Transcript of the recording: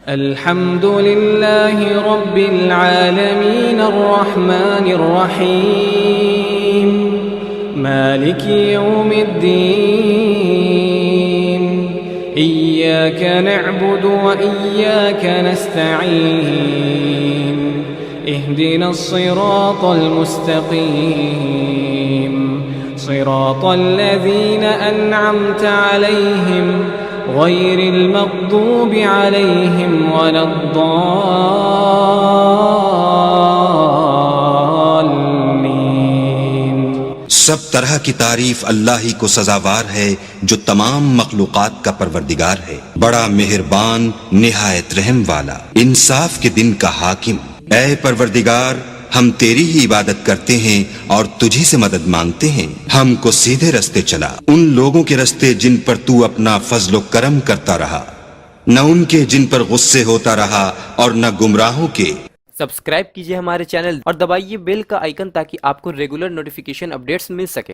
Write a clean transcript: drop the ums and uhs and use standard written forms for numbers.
अल्हम्दुलिल्लाहि रब्बिल आलमीन अर्रहमानिर रहीम मालिकि यौमिद्दीन इय्याका नअबुदु व इय्याका नस्तईन इहदिनस सिरातल मुस्तकीम सिरातल लज़ीना अन्अमता अलैहिम गैरिल मग़दूबि अलैहिम वलद्दाल्लीन। सब तरह की तारीफ अल्लाह ही को सजावार है जो तमाम मखलूकात का परवरदिगार है, बड़ा मेहरबान निहायत रहम वाला, इंसाफ के दिन का हाकिम। ऐ परवरदिगार, हम तेरी ही इबादत करते हैं और तुझी से मदद मांगते हैं। हमको सीधे रास्ते चला, उन लोगों के रास्ते जिन पर तू अपना फजलो करम करता रहा, न उनके जिन पर गुस्से होता रहा और न गुमराहों के। सब्सक्राइब कीजिए हमारे चैनल और दबाइए बेल का आइकन ताकि आपको रेगुलर नोटिफिकेशन अपडेट्स मिल सके।